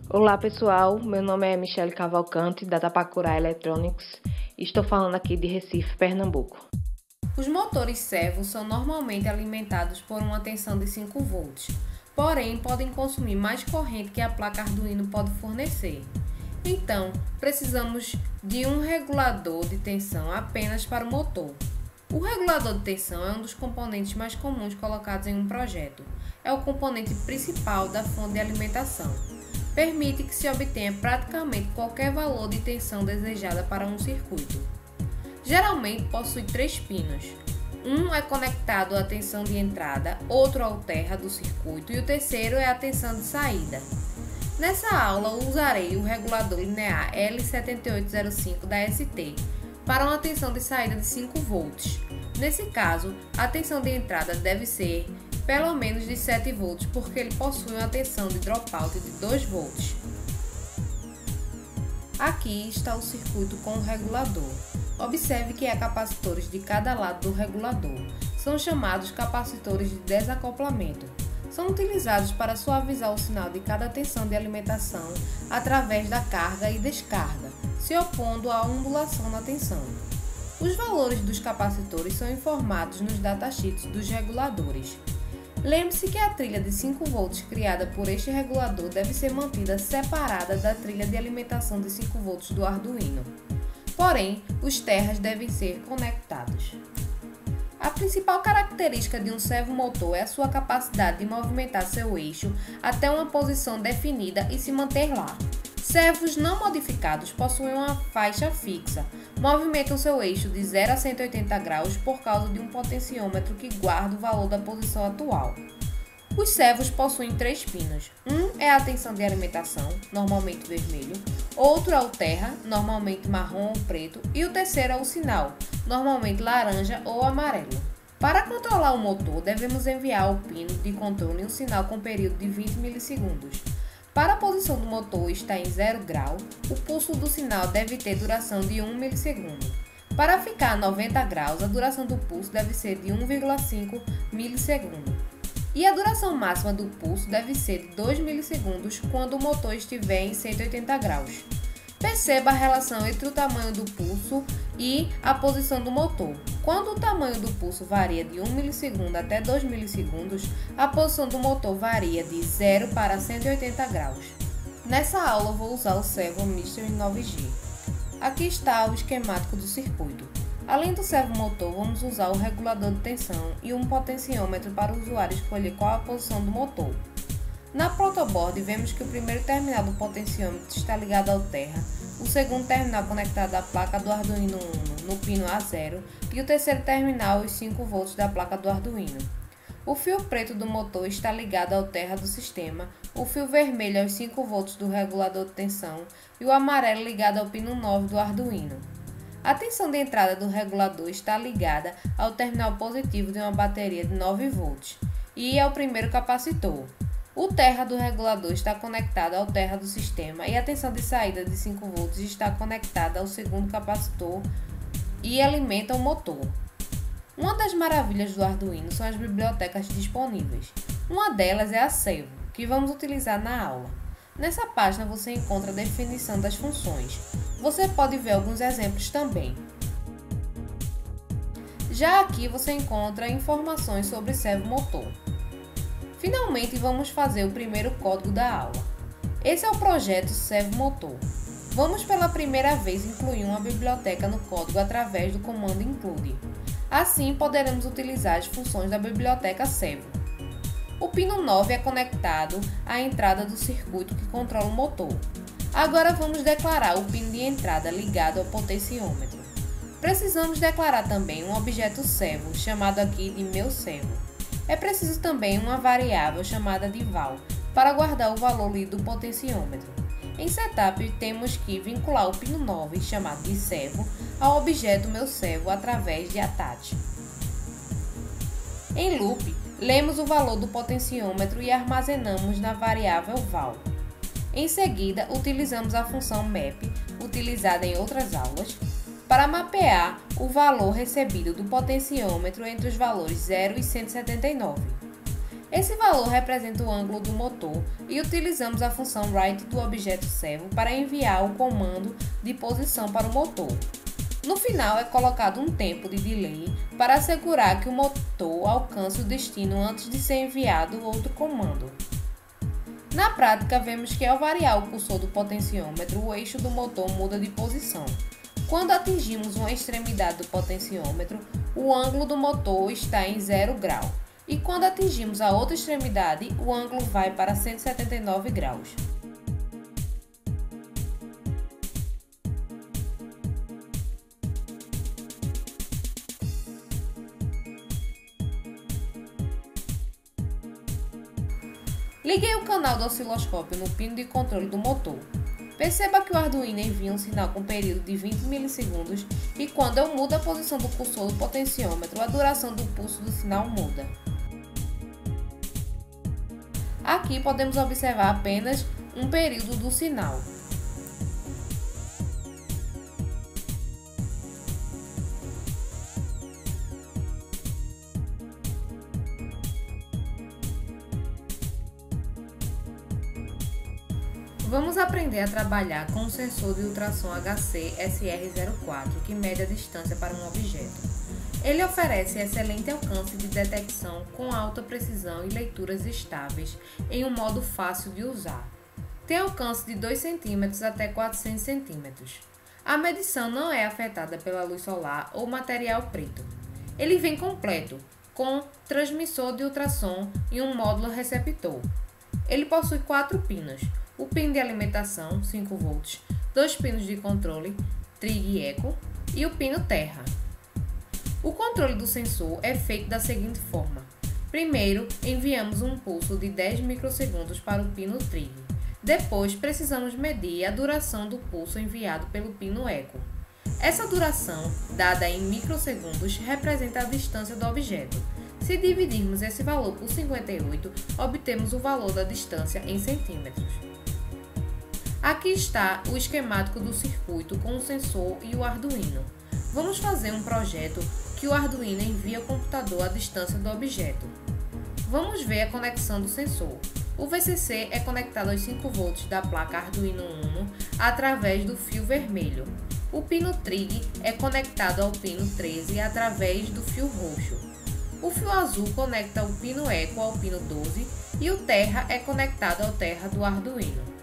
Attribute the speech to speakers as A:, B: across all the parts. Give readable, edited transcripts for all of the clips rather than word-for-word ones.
A: Olá pessoal, meu nome é Michele Cavalcante, da Tapacurá Electronics, e estou falando aqui de Recife, Pernambuco.
B: Os motores servo são normalmente alimentados por uma tensão de 5 volts, porém podem consumir mais corrente que a placa Arduino pode fornecer. Então, precisamos de um regulador de tensão apenas para o motor. O regulador de tensão é um dos componentes mais comuns colocados em um projeto. É o componente principal da fonte de alimentação. Permite que se obtenha praticamente qualquer valor de tensão desejada para um circuito. Geralmente possui 3 pinos. Um é conectado à tensão de entrada, outro ao terra do circuito e o terceiro é a tensão de saída. Nessa aula usarei o regulador linear L7805 da ST para uma tensão de saída de 5 volts. Nesse caso, a tensão de entrada deve ser pelo menos de 7 volts, porque ele possui uma tensão de dropout de 2 volts. Aqui está o circuito com o regulador. Observe que há capacitores de cada lado do regulador. São chamados capacitores de desacoplamento. São utilizados para suavizar o sinal de cada tensão de alimentação através da carga e descarga, se opondo à ondulação na tensão. Os valores dos capacitores são informados nos datasheets dos reguladores. Lembre-se que a trilha de 5 volts criada por este regulador deve ser mantida separada da trilha de alimentação de 5 volts do Arduino. Porém, os terras devem ser conectados. A principal característica de um servomotor é a sua capacidade de movimentar seu eixo até uma posição definida e se manter lá. Servos não modificados possuem uma faixa fixa, movimentam seu eixo de 0 a 180 graus por causa de um potenciômetro que guarda o valor da posição atual. Os servos possuem 3 pinos. Um é a tensão de alimentação, normalmente vermelho, outro é o terra, normalmente marrom ou preto, e o terceiro é o sinal, normalmente laranja ou amarelo. Para controlar o motor, devemos enviar ao pino de controle um sinal com período de 20 milissegundos. Para a posição do motor estar em 0 grau, o pulso do sinal deve ter duração de 1 milissegundo. Para ficar a 90 graus, a duração do pulso deve ser de 1,5 milissegundo. E a duração máxima do pulso deve ser de 2 milissegundos quando o motor estiver em 180 graus. Perceba a relação entre o tamanho do pulso e a posição do motor. Quando o tamanho do pulso varia de 1 milissegundo até 2 milissegundos, a posição do motor varia de 0 para 180 graus. Nessa aula vou usar o servo Mystery 9G. Aqui está o esquemático do circuito. Além do servomotor, vamos usar o regulador de tensão e um potenciômetro para o usuário escolher qual a posição do motor. Na protoboard, vemos que o primeiro terminal do potenciômetro está ligado ao terra, o segundo terminal conectado à placa do Arduino Uno no pino A0 e o terceiro terminal aos 5 volts da placa do Arduino. O fio preto do motor está ligado ao terra do sistema, o fio vermelho aos 5 volts do regulador de tensão e o amarelo ligado ao pino 9 do Arduino. A tensão de entrada do regulador está ligada ao terminal positivo de uma bateria de 9 volts e ao primeiro capacitor. O terra do regulador está conectado ao terra do sistema e a tensão de saída de 5 volts está conectada ao segundo capacitor e alimenta o motor. Uma das maravilhas do Arduino são as bibliotecas disponíveis. Uma delas é a Servo, que vamos utilizar na aula. Nessa página você encontra a definição das funções. Você pode ver alguns exemplos também. Já aqui você encontra informações sobre servomotor. Finalmente vamos fazer o primeiro código da aula. Esse é o projeto servomotor. Vamos pela primeira vez incluir uma biblioteca no código através do comando include. Assim poderemos utilizar as funções da biblioteca servo. O pino 9 é conectado à entrada do circuito que controla o motor. Agora vamos declarar o pino de entrada ligado ao potenciômetro. Precisamos declarar também um objeto servo, chamado aqui de meu_servo. É preciso também uma variável chamada de val, para guardar o valor lido do potenciômetro. Em setup, temos que vincular o pino 9, chamado de servo, ao objeto meu_servo através de attach. Em loop, lemos o valor do potenciômetro e armazenamos na variável val. Em seguida, utilizamos a função map, utilizada em outras aulas, para mapear o valor recebido do potenciômetro entre os valores 0 e 179. Esse valor representa o ângulo do motor e utilizamos a função write do objeto servo para enviar o comando de posição para o motor. No final é colocado um tempo de delay para assegurar que o motor alcance o destino antes de ser enviado outro comando. Na prática, vemos que ao variar o cursor do potenciômetro, o eixo do motor muda de posição. Quando atingimos uma extremidade do potenciômetro, o ângulo do motor está em 0 grau. E quando atingimos a outra extremidade, o ângulo vai para 179 graus. Liguei o canal do osciloscópio no pino de controle do motor. Perceba que o Arduino envia um sinal com período de 20 milissegundos e quando eu mudo a posição do cursor do potenciômetro, a duração do pulso do sinal muda. Aqui podemos observar apenas um período do sinal. Vamos aprender a trabalhar com o sensor de ultrassom HC-SR04, que mede a distância para um objeto. Ele oferece excelente alcance de detecção com alta precisão e leituras estáveis em um modo fácil de usar. Tem alcance de 2 cm até 400 cm. A medição não é afetada pela luz solar ou material preto. Ele vem completo, com transmissor de ultrassom e um módulo receptor. Ele possui 4 pinos. O pino de alimentação, 5 volts, 2 pinos de controle, trig e eco, e o pino terra. O controle do sensor é feito da seguinte forma. Primeiro, enviamos um pulso de 10 microsegundos para o pino trig. Depois, precisamos medir a duração do pulso enviado pelo pino eco. Essa duração, dada em microsegundos, representa a distância do objeto. Se dividirmos esse valor por 58, obtemos o valor da distância em centímetros. Aqui está o esquemático do circuito com o sensor e o Arduino. Vamos fazer um projeto que o Arduino envia ao computador a distância do objeto. Vamos ver a conexão do sensor. O VCC é conectado aos 5 volts da placa Arduino Uno através do fio vermelho. O pino trig é conectado ao pino 13 através do fio roxo. O fio azul conecta o pino eco ao pino 12 e o terra é conectado ao terra do Arduino.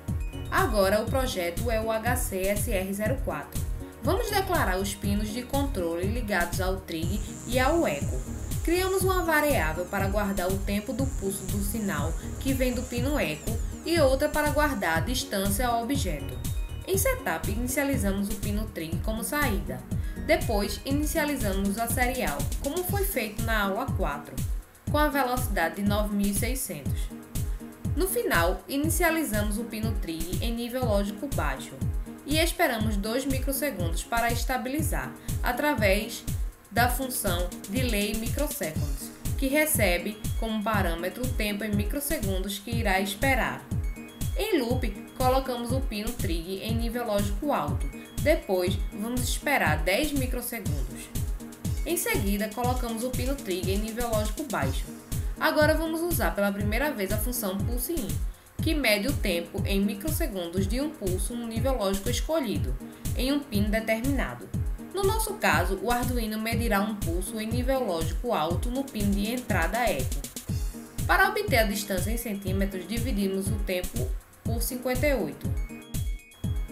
B: Agora o projeto é o HC-SR04. Vamos declarar os pinos de controle ligados ao trig e ao eco. Criamos uma variável para guardar o tempo do pulso do sinal que vem do pino eco e outra para guardar a distância ao objeto. Em setup, inicializamos o pino trig como saída. Depois, inicializamos a serial, como foi feito na aula 4, com a velocidade de 9600. No final, inicializamos o pino trig em nível lógico baixo e esperamos 2 microsegundos para estabilizar, através da função delay microseconds, que recebe como parâmetro o tempo em microsegundos que irá esperar. Em loop, colocamos o pino trig em nível lógico alto, depois vamos esperar 10 microsegundos. Em seguida, colocamos o pino trig em nível lógico baixo. Agora vamos usar pela primeira vez a função pulse-in, que mede o tempo em microsegundos de um pulso no nível lógico escolhido, em um pino determinado. No nosso caso, o Arduino medirá um pulso em nível lógico alto no pino de entrada eco. Para obter a distância em centímetros, dividimos o tempo por 58.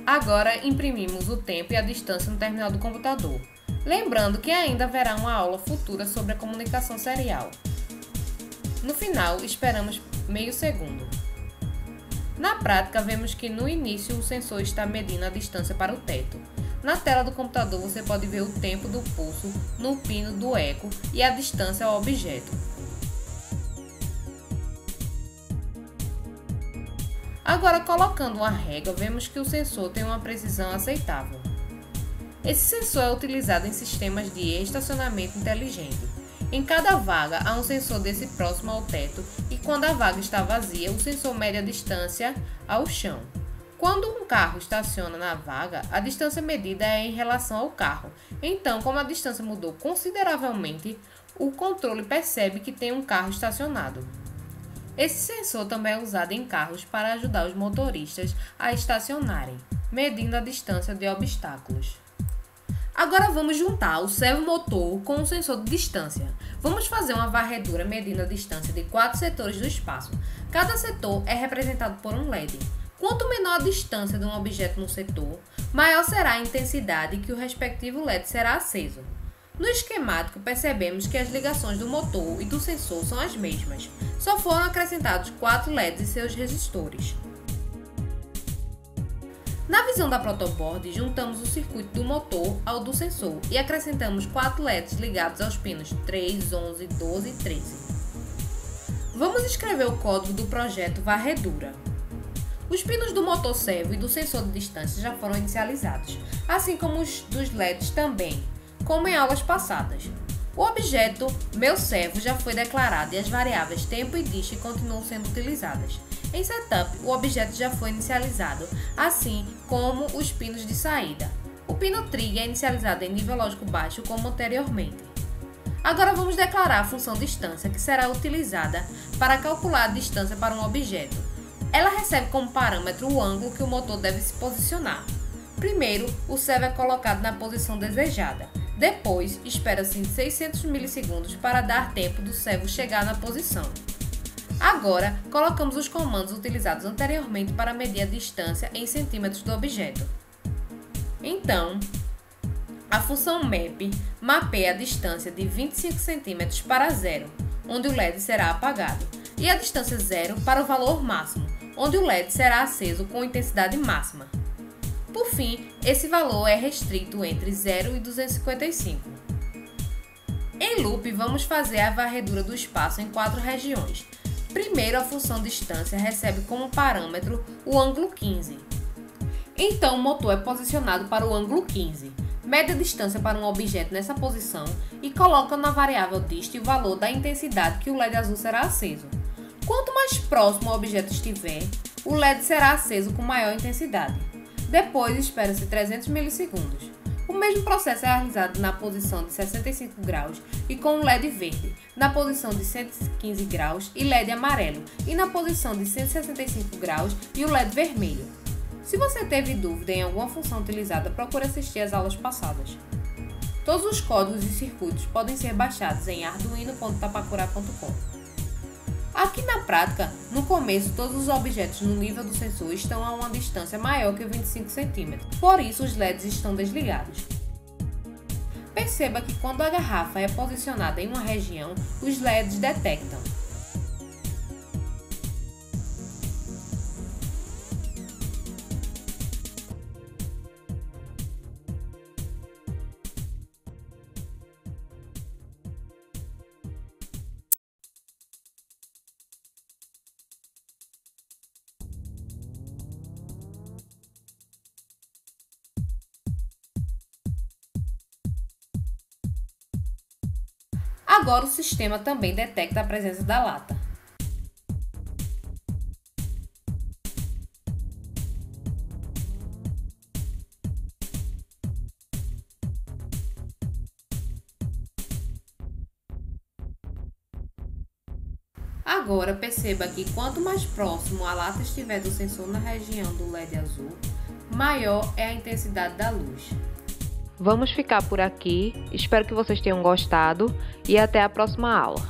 B: Agora imprimimos o tempo e a distância no terminal do computador. Lembrando que ainda haverá uma aula futura sobre a comunicação serial. No final, esperamos meio segundo. Na prática, vemos que no início o sensor está medindo a distância para o teto. Na tela do computador você pode ver o tempo do pulso no pino do eco e a distância ao objeto. Agora, colocando uma régua, vemos que o sensor tem uma precisão aceitável. Esse sensor é utilizado em sistemas de estacionamento inteligente. Em cada vaga há um sensor desse próximo ao teto e quando a vaga está vazia, o sensor mede a distância ao chão. Quando um carro estaciona na vaga, a distância medida é em relação ao carro. Então, como a distância mudou consideravelmente, o controle percebe que tem um carro estacionado. Esse sensor também é usado em carros para ajudar os motoristas a estacionarem, medindo a distância de obstáculos. Agora vamos juntar o servomotor com o sensor de distância. Vamos fazer uma varredura medindo a distância de 4 setores do espaço. Cada setor é representado por um LED. Quanto menor a distância de um objeto no setor, maior será a intensidade que o respectivo LED será aceso. No esquemático, percebemos que as ligações do motor e do sensor são as mesmas, só foram acrescentados 4 LEDs e seus resistores. Na visão da protoboard, juntamos o circuito do motor ao do sensor e acrescentamos 4 LEDs ligados aos pinos 3, 11, 12 e 13. Vamos escrever o código do projeto varredura. Os pinos do motor servo e do sensor de distância já foram inicializados, assim como os dos LEDs também, como em aulas passadas. O objeto meu servo já foi declarado e as variáveis tempo e dist continuam sendo utilizadas. Em setup, o objeto já foi inicializado, assim como os pinos de saída. O pino trigger é inicializado em nível lógico baixo, como anteriormente. Agora vamos declarar a função distância, que será utilizada para calcular a distância para um objeto. Ela recebe como parâmetro o ângulo que o motor deve se posicionar. Primeiro, o servo é colocado na posição desejada. Depois, espera-se 600 milissegundos para dar tempo do servo chegar na posição. Agora, colocamos os comandos utilizados anteriormente para medir a distância em centímetros do objeto. Então, a função map mapeia a distância de 25 cm para 0, onde o LED será apagado, e a distância 0 para o valor máximo, onde o LED será aceso com intensidade máxima. Por fim, esse valor é restrito entre 0 e 255. Em loop, vamos fazer a varredura do espaço em 4 regiões. Primeiro, a função distância recebe como parâmetro o ângulo 15. Então, o motor é posicionado para o ângulo 15. Mede a distância para um objeto nessa posição e coloca na variável dist o valor da intensidade que o LED azul será aceso. Quanto mais próximo o objeto estiver, o LED será aceso com maior intensidade. Depois, espera-se 300 milissegundos. O mesmo processo é realizado na posição de 65 graus e com o LED verde, na posição de 115 graus e LED amarelo, e na posição de 165 graus e o LED vermelho. Se você teve dúvida em alguma função utilizada, procure assistir às aulas passadas. Todos os códigos e circuitos podem ser baixados em arduino.tapacurá.com. Aqui na prática, no começo, todos os objetos no nível do sensor estão a uma distância maior que 25 cm, por isso os LEDs estão desligados. Perceba que quando a garrafa é posicionada em uma região, os LEDs detectam. Agora o sistema também detecta a presença da lata. Agora perceba que quanto mais próximo a lata estiver do sensor na região do LED azul, maior é a intensidade da luz.
A: Vamos ficar por aqui, espero que vocês tenham gostado e até a próxima aula.